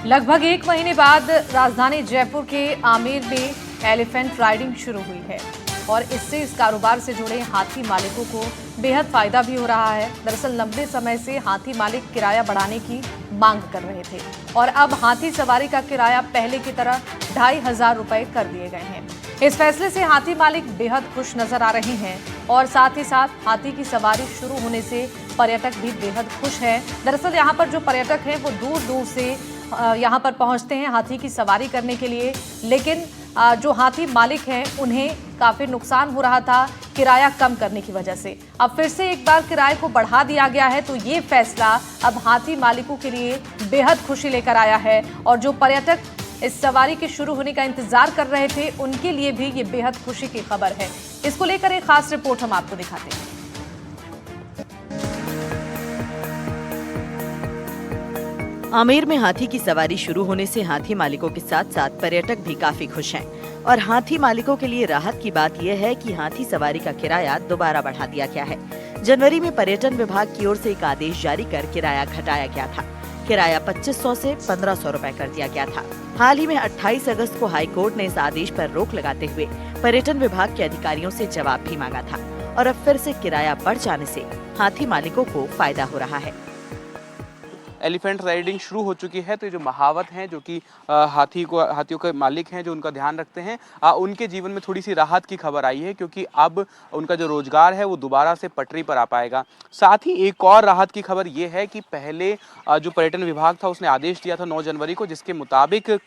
लगभग एक महीने बाद राजधानी जयपुर के आमेर में एलिफेंट राइडिंग शुरू हुई है और इससे इस कारोबार से जुड़े हाथी मालिकों को बेहद फायदा भी हो रहा है। दरअसल लंबे समय से हाथी मालिक किराया बढ़ाने की मांग कर रहे थे और अब हाथी सवारी का किराया पहले की तरह 2,500 रुपए कर दिए गए हैं। इस फैसले से हाथी मालिक बेहद खुश नजर आ रहे हैं और साथ ही साथ हाथी की सवारी शुरू होने से पर्यटक भी बेहद खुश हैं। दरअसल यहाँ पर जो पर्यटक हैं वो दूर दूर से यहाँ पर पहुँचते हैं हाथी की सवारी करने के लिए, लेकिन जो हाथी मालिक हैं उन्हें काफ़ी नुकसान हो रहा था किराया कम करने की वजह से। अब फिर से एक बार किराए को बढ़ा दिया गया है, तो ये फैसला अब हाथी मालिकों के लिए बेहद खुशी लेकर आया है और जो पर्यटक इस सवारी के शुरू होने का इंतजार कर रहे थे उनके लिए भी ये बेहद खुशी की खबर है। इसको लेकर एक खास रिपोर्ट हम आपको दिखाते हैं। आमेर में हाथी की सवारी शुरू होने से हाथी मालिकों के साथ साथ पर्यटक भी काफी खुश हैं और हाथी मालिकों के लिए राहत की बात यह है कि हाथी सवारी का किराया दोबारा बढ़ा दिया गया है। जनवरी में पर्यटन विभाग की ओर से एक आदेश जारी कर किराया घटाया गया था। किराया 2500 से 1500 रुपए कर दिया गया था। हाल ही में 28 अगस्त को हाई कोर्ट ने इस आदेश पर रोक लगाते हुए पर्यटन विभाग के अधिकारियों से जवाब भी मांगा था और अब फिर से किराया बढ़ जाने से हाथी मालिकों को फायदा हो रहा है। एलिफेंट राइडिंग शुरू हो चुकी है, तो ये जो महावत हैं जो कि हाथियों के मालिक हैं जो उनका ध्यान रखते हैं, उनके जीवन में थोड़ी सी राहत की खबर आई है क्योंकि अब उनका जो रोजगार है वो दोबारा से पटरी पर आ पाएगा। साथ ही एक और राहत की खबर ये है कि पहले जो पर्यटन विभाग था उसने आदेश दिया था 9 जनवरी को, जिसके मुताबिक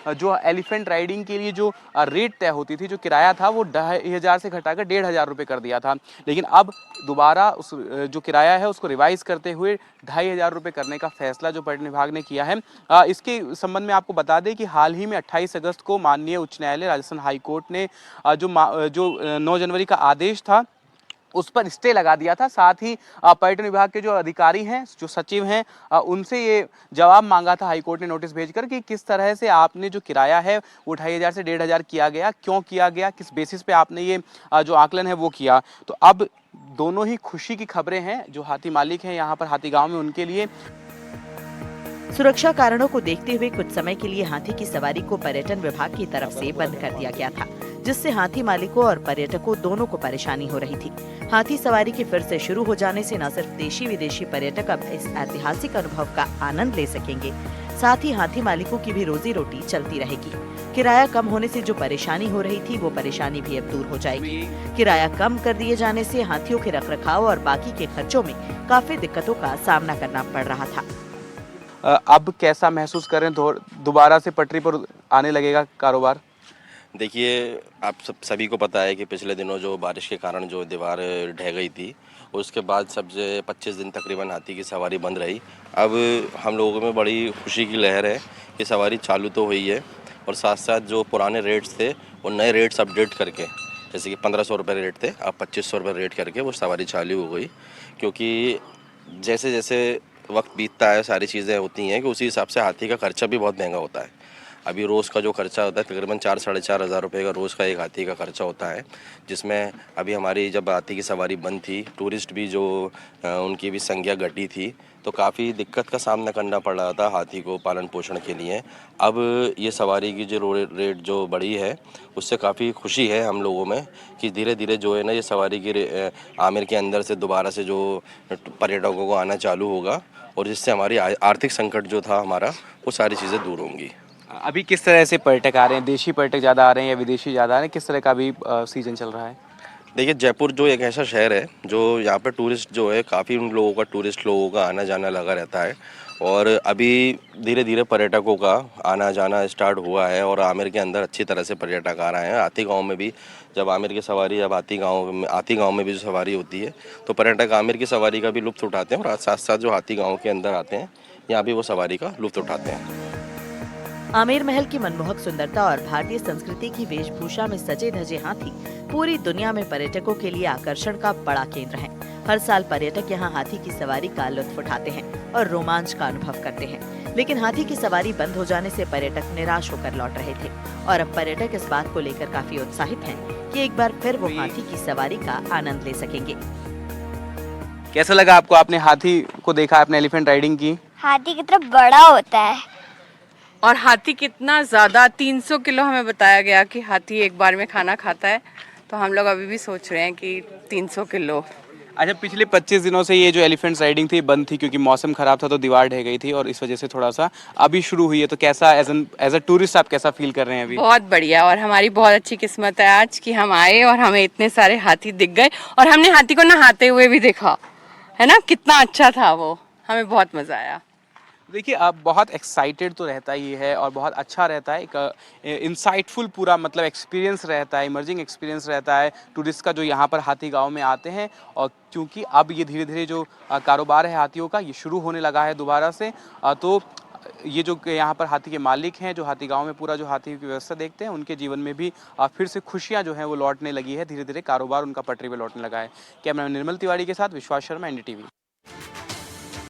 जो एलिफेंट राइडिंग के लिए जो रेट तय होती थी, जो किराया था वो 2,500 से घटाकर 1,500 रुपये कर दिया था। लेकिन अब दोबारा उस जो किराया है उसको रिवाइज करते हुए 2,500 रुपये करने का फैसला जो पर्यटन विभाग ने किया है। इसके संबंध में आपको बता दें कि हाल ही में 28 अगस्त को माननीय उच्च न्यायालय राजस्थान हाई कोर्ट ने जो 9 जनवरी का आदेश था उस पर स्टे लगा दिया था। साथ ही पर्यटन विभाग के जो अधिकारी हैं, जो सचिव हैं, उनसे ये जवाब मांगा था हाईकोर्ट ने नोटिस भेजकर कि किस तरह से आपने जो किराया है वो 2,500 से 1,500 किया गया, क्यों किया गया, किस बेसिस पे आपने ये जो आकलन है वो किया। तो अब दोनों ही खुशी की खबरें हैं जो हाथी मालिक हैं यहाँ पर हाथी गाँव में उनके लिए। सुरक्षा कारणों को देखते हुए कुछ समय के लिए हाथी की सवारी को पर्यटन विभाग की तरफ से बंद कर दिया गया था, जिससे हाथी मालिकों और पर्यटकों दोनों को परेशानी हो रही थी। हाथी सवारी के फिर से शुरू हो जाने से न सिर्फ देशी विदेशी पर्यटक अब इस ऐतिहासिक अनुभव का आनंद ले सकेंगे, साथ ही हाथी मालिकों की भी रोजी रोटी चलती रहेगी। किराया कम होने से जो परेशानी हो रही थी वो परेशानी भी अब दूर हो जाएगी। किराया कम कर दिए जाने से हाथियों के रखरखाव और बाकी के खर्चों में काफी दिक्कतों का सामना करना पड़ रहा था। अब कैसा महसूस करें, दोबारा से पटरी पर आने लगेगा कारोबार? देखिए, आप सभी को पता है कि पिछले दिनों जो बारिश के कारण जो दीवार ढह गई थी, उसके बाद सबसे 25 दिन तकरीबन हाथी की सवारी बंद रही। अब हम लोगों में बड़ी खुशी की लहर है कि सवारी चालू तो हुई है और साथ साथ जो पुराने रेट्स थे वो नए रेट्स अपडेट करके, जैसे कि 1,500 रुपये रेट थे, अब 2,500 रुपये रेट करके वो सवारी चालू हो गई। क्योंकि जैसे जैसे वक्त बीतता है सारी चीज़ें होती हैं कि उसी हिसाब से हाथी का खर्चा भी बहुत महंगा होता है। अभी रोज़ का जो खर्चा होता है तकरीबन 4-4,500 हज़ार रुपये का रोज़ का एक हाथी का खर्चा होता है, जिसमें अभी हमारी जब हाथी की सवारी बंद थी, टूरिस्ट भी जो उनकी भी संख्या घटी थी, तो काफ़ी दिक्कत का सामना करना पड़ रहा था हाथी को पालन पोषण के लिए। अब ये सवारी की जो रेट जो बढ़ी है उससे काफ़ी खुशी है हम लोगों में कि धीरे धीरे जो है ना ये सवारी की आमेर के अंदर से दोबारा से जो पर्यटकों को आना चालू होगा और जिससे हमारी आर्थिक संकट जो था हमारा वो सारी चीज़ें दूर होंगी। अभी किस तरह से पर्यटक आ रहे हैं? देशी पर्यटक ज़्यादा आ रहे हैं या विदेशी ज़्यादा आ रहे हैं? किस तरह का अभी सीजन चल रहा है? देखिए, जयपुर जो एक ऐसा शहर है जो यहाँ पे टूरिस्ट जो है काफ़ी उन लोगों का टूरिस्ट लोगों का आना जाना लगा रहता है और अभी धीरे धीरे पर्यटकों का आना जाना स्टार्ट हुआ है और आमेर के अंदर अच्छी तरह से पर्यटक आ रहे हैं। हाथी गांव में भी जब आमेर की सवारी जब हाथी गांव में भी जो सवारी होती है तो पर्यटक आमेर की सवारी का भी लुत्फ़ उठाते हैं और साथ साथ जो हाथी गाँव के अंदर आते हैं यहाँ भी वो सवारी का लुत्फ़ उठाते हैं। आमेर महल की मनमोहक सुंदरता और भारतीय संस्कृति की वेशभूषा में सजे धजे हाथी पूरी दुनिया में पर्यटकों के लिए आकर्षण का बड़ा केंद्र हैं। हर साल पर्यटक यहाँ हाथी की सवारी का लुत्फ उठाते हैं और रोमांच का अनुभव करते हैं, लेकिन हाथी की सवारी बंद हो जाने से पर्यटक निराश होकर लौट रहे थे और अब पर्यटक इस बात को लेकर काफी उत्साहित हैं कि एक बार फिर वो हाथी की सवारी का आनंद ले सकेंगे। कैसा लगा आपको? आपने हाथी को देखा, आपने एलिफेंट राइडिंग की? हाथी की तरफ बड़ा होता है। और हाथी कितना ज़्यादा 300 किलो हमें बताया गया कि हाथी एक बार में खाना खाता है, तो हम लोग अभी भी सोच रहे हैं कि 300 किलो। अच्छा, पिछले 25 दिनों से ये जो एलिफेंट्स राइडिंग थी बंद थी क्योंकि मौसम खराब था, तो दीवार ढह गई थी और इस वजह से थोड़ा सा अभी शुरू हुई है। तो कैसा एज अ टूरिस्ट आप कैसा फील कर रहे हैं अभी? बहुत बढ़िया, और हमारी बहुत अच्छी किस्मत है आज कि हम आए और हमें इतने सारे हाथी दिख गए और हमने हाथी को नहाते हुए भी देखा, है ना, कितना अच्छा था वो, हमें बहुत मज़ा आया। देखिए, अब बहुत एक्साइटेड तो रहता ही है और बहुत अच्छा रहता है, एक इंसाइटफुल पूरा मतलब एक्सपीरियंस रहता है, इमर्जिंग एक्सपीरियंस रहता है टूरिस्ट का जो यहाँ पर हाथी गांव में आते हैं। और क्योंकि अब ये धीरे धीरे जो कारोबार है हाथियों का ये शुरू होने लगा है दोबारा से, तो ये जो यहाँ पर हाथी के मालिक हैं जो हाथी गांव में पूरा जो हाथी की व्यवस्था देखते हैं उनके जीवन में भी फिर से खुशियाँ जो हैं वो लौटने लगी है, धीरे धीरे कारोबार उनका पटरी पर लौटने लगा है। कैमरामैन निर्मल तिवारी के साथ विश्वास शर्मा, NDTV।